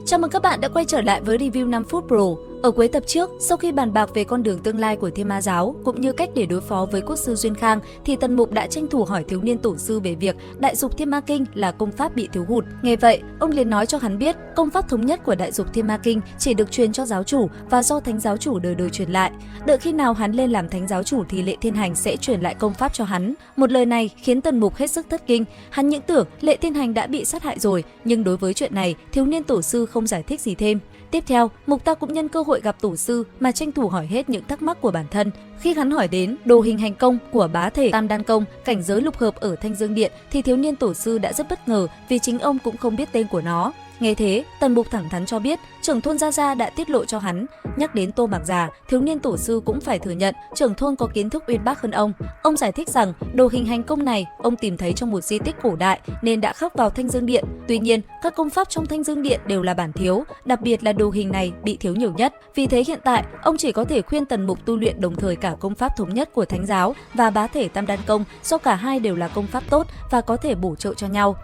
Chào mừng các bạn đã quay trở lại với review 5 phút Pro. Ở cuối tập trước, sau khi bàn bạc về con đường tương lai của Thiên Ma giáo cũng như cách để đối phó với quốc sư Duyên Khang, thì Tần Mục đã tranh thủ hỏi thiếu niên tổ sư về việc Đại Dục Thiên Ma Kinh là công pháp bị thiếu hụt. Nghe vậy, ông liền nói cho hắn biết công pháp thống nhất của Đại Dục Thiên Ma Kinh chỉ được truyền cho giáo chủ và do thánh giáo chủ đời đời truyền lại. Đợi khi nào hắn lên làm thánh giáo chủ thì Lệ Thiên Hành sẽ truyền lại công pháp cho hắn. Một lời này khiến Tần Mục hết sức thất kinh. Hắn những tưởng Lệ Thiên Hành đã bị sát hại rồi, nhưng đối với chuyện này, thiếu niên tổ sư không giải thích gì thêm. Tiếp theo, Mục Ta cũng nhân cơ hội gặp tổ sư mà tranh thủ hỏi hết những thắc mắc của bản thân. Khi hắn hỏi đến đồ hình hành công của bá thể Tam Đan Công, cảnh giới lục hợp ở Thanh Dương Điện, thì thiếu niên tổ sư đã rất bất ngờ vì chính ông cũng không biết tên của nó. Nghe thế, Tần Mục thẳng thắn cho biết trưởng thôn Gia Gia đã tiết lộ cho hắn. Nhắc đến Tô Mạc Già, thiếu niên tổ sư cũng phải thừa nhận trưởng thôn có kiến thức uyên bác hơn ông. Ông giải thích rằng đồ hình hành công này ông tìm thấy trong một di tích cổ đại nên đã khắc vào Thanh Dương Điện. Tuy nhiên, các công pháp trong Thanh Dương Điện đều là bản thiếu, đặc biệt là đồ hình này bị thiếu nhiều nhất. Vì thế hiện tại, ông chỉ có thể khuyên Tần Mục tu luyện đồng thời cả công pháp thống nhất của Thánh giáo và bá thể Tam Đan Công, do cả hai đều là công pháp tốt và có thể bổ trợ cho nhau.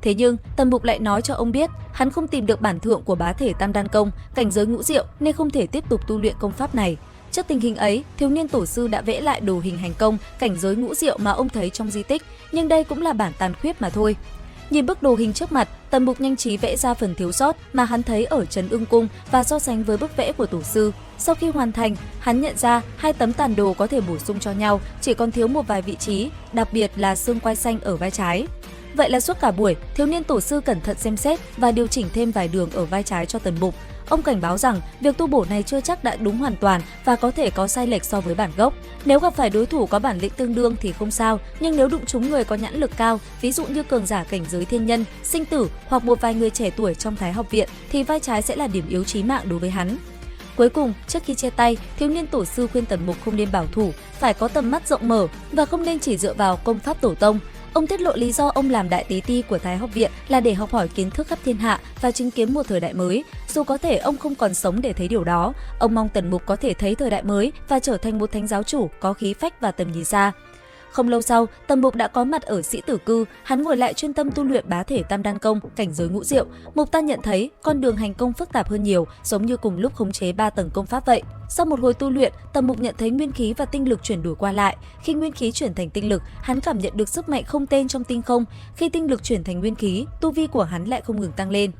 Thế nhưng, Tần Mục lại nói cho ông biết, hắn không tìm được bản thượng của bá thể Tam Đan Công, cảnh giới ngũ diệu nên không thể tiếp tục tu luyện công pháp này. Trước tình hình ấy, thiếu niên tổ sư đã vẽ lại đồ hình hành công, cảnh giới ngũ diệu mà ông thấy trong di tích, nhưng đây cũng là bản tàn khuyết mà thôi. Nhìn bức đồ hình trước mặt, Tần Mục nhanh trí vẽ ra phần thiếu sót mà hắn thấy ở Trấn Ưng Cung và so sánh với bức vẽ của tổ sư. Sau khi hoàn thành, hắn nhận ra hai tấm tàn đồ có thể bổ sung cho nhau, chỉ còn thiếu một vài vị trí, đặc biệt là xương quai xanh ở vai trái. Vậy là suốt cả buổi, thiếu niên tổ sư cẩn thận xem xét và điều chỉnh thêm vài đường ở vai trái cho Tần Mục. Ông cảnh báo rằng việc tu bổ này chưa chắc đã đúng hoàn toàn và có thể có sai lệch so với bản gốc. Nếu gặp phải đối thủ có bản lĩnh tương đương thì không sao, nhưng nếu đụng trúng người có nhãn lực cao, ví dụ như cường giả cảnh giới thiên nhân, sinh tử hoặc một vài người trẻ tuổi trong Thái học viện, thì vai trái sẽ là điểm yếu chí mạng đối với hắn. Cuối cùng, trước khi chia tay, thiếu niên tổ sư khuyên Tần Mục không nên bảo thủ, phải có tầm mắt rộng mở và không nên chỉ dựa vào công pháp tổ tông. Ông tiết lộ lý do ông làm đại tế ti của Thái học viện là để học hỏi kiến thức khắp thiên hạ và chứng kiến một thời đại mới. Dù có thể ông không còn sống để thấy điều đó, ông mong Tần Mục có thể thấy thời đại mới và trở thành một thánh giáo chủ có khí phách và tầm nhìn xa. Không lâu sau, Tần Mục đã có mặt ở Sĩ Tử Cư, hắn ngồi lại chuyên tâm tu luyện bá thể Tam Đan Công, cảnh giới ngũ diệu. Mục Ta nhận thấy con đường hành công phức tạp hơn nhiều, giống như cùng lúc khống chế 3 tầng công pháp vậy. Sau một hồi tu luyện, Tần Mục nhận thấy nguyên khí và tinh lực chuyển đổi qua lại. Khi nguyên khí chuyển thành tinh lực, hắn cảm nhận được sức mạnh không tên trong tinh không. Khi tinh lực chuyển thành nguyên khí, tu vi của hắn lại không ngừng tăng lên.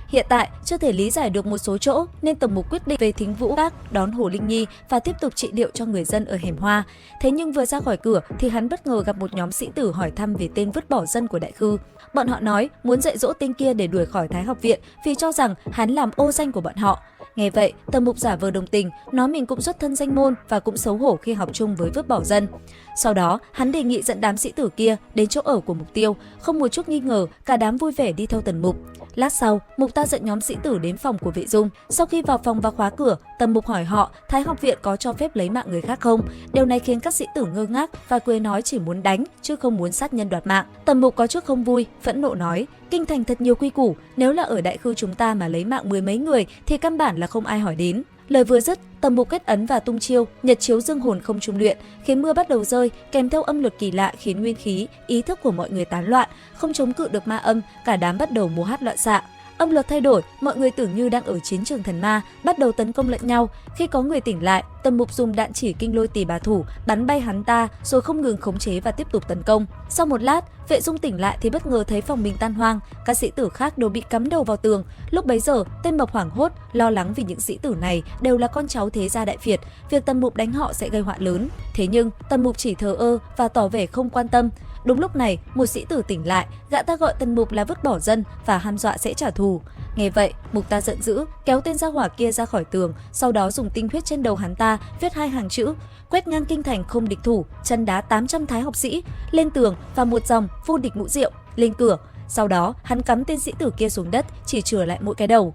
Hiện tại, chưa thể lý giải được một số chỗ nên Tần Mục quyết định về Thính Vũ Các đón Hồ Linh Nhi và tiếp tục trị liệu cho người dân ở Hẻm Hoa. Thế nhưng vừa ra khỏi cửa thì hắn bất ngờ gặp một nhóm sĩ tử hỏi thăm về tên vứt bỏ dân của Đại Khư. Bọn họ nói muốn dạy dỗ tên kia để đuổi khỏi Thái học viện vì cho rằng hắn làm ô danh của bọn họ. Nghe vậy, Tần Mục giả vờ đồng tình, nói mình cũng xuất thân danh môn và cũng xấu hổ khi học chung với vứt bỏ dân. Sau đó, hắn đề nghị dẫn đám sĩ tử kia đến chỗ ở của Mục Tiêu, không một chút nghi ngờ, cả đám vui vẻ đi theo Tần Mục. Lát sau, Mục Ta dẫn nhóm sĩ tử đến phòng của Vệ Dung. Sau khi vào phòng và khóa cửa, Tần Mục hỏi họ Thái học viện có cho phép lấy mạng người khác không. Điều này khiến các sĩ tử ngơ ngác và cười nói chỉ muốn đánh chứ không muốn sát nhân đoạt mạng. Tần Mục có chút không vui, phẫn nộ nói: Kinh thành thật nhiều quy củ, nếu là ở Đại Khư chúng ta mà lấy mạng 10 mấy người thì căn bản là không ai hỏi đến. Lời vừa dứt, Tần Mục kết ấn và tung chiêu Nhật chiếu dương hồn không trung luyện, khiến mưa bắt đầu rơi, kèm theo âm luật kỳ lạ khiến nguyên khí, ý thức của mọi người tán loạn, không chống cự được ma âm, cả đám bắt đầu múa hát loạn xạ. Âm luật thay đổi, mọi người tưởng như đang ở chiến trường thần ma, bắt đầu tấn công lẫn nhau. Khi có người tỉnh lại, Tần Mục dùng đạn chỉ kinh lôi tỷ bà thủ, bắn bay hắn ta, rồi không ngừng khống chế và tiếp tục tấn công. Sau một lát, Vệ Dung tỉnh lại thì bất ngờ thấy phòng mình tan hoang, các sĩ tử khác đều bị cắm đầu vào tường. Lúc bấy giờ, Tên Mộc hoảng hốt, lo lắng vì những sĩ tử này đều là con cháu thế gia Đại Việt, việc Tần Mục đánh họ sẽ gây họa lớn. Thế nhưng, Tần Mục chỉ thờ ơ và tỏ vẻ không quan tâm. Đúng lúc này, một sĩ tử tỉnh lại, gã ta gọi Tần Mục là vứt bỏ dân và hăm dọa sẽ trả thù. Nghe vậy, Mục Ta giận dữ, kéo tên gia hỏa kia ra khỏi tường, sau đó dùng tinh huyết trên đầu hắn ta viết 2 hàng chữ: quét ngang kinh thành không địch thủ, chân đá 800 thái học sĩ lên tường và một dòng vô địch ngũ diệu lên cửa. Sau đó, hắn cắm tên sĩ tử kia xuống đất, chỉ chừa lại mỗi cái đầu.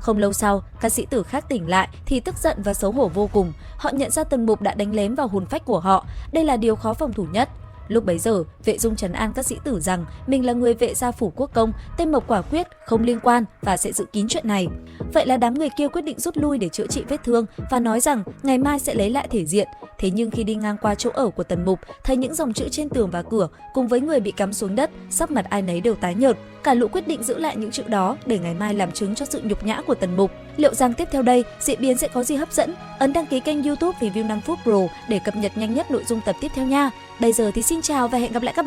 Không lâu sau, các sĩ tử khác tỉnh lại thì tức giận và xấu hổ vô cùng. Họ nhận ra Tần Mục đã đánh lén vào hồn phách của họ, đây là điều khó phòng thủ nhất. Lúc bấy giờ, Vệ Dung trấn an các sĩ tử rằng mình là người vệ gia phủ quốc công, Tên Mộc quả quyết không liên quan và sẽ giữ kín chuyện này. Vậy là đám người kia quyết định rút lui để chữa trị vết thương và nói rằng ngày mai sẽ lấy lại thể diện. Thế nhưng khi đi ngang qua chỗ ở của Tần Mục, thấy những dòng chữ trên tường và cửa cùng với người bị cắm xuống đất, sắc mặt ai nấy đều tái nhợt. Cả lũ quyết định giữ lại những chữ đó để ngày mai làm chứng cho sự nhục nhã của Tần Mục. Liệu rằng tiếp theo đây diễn biến sẽ có gì hấp dẫn? Ấn đăng ký kênh YouTube Review 5 phút Pro để cập nhật nhanh nhất nội dung tập tiếp theo nha. Bây giờ thì xin chào và hẹn gặp lại các bạn.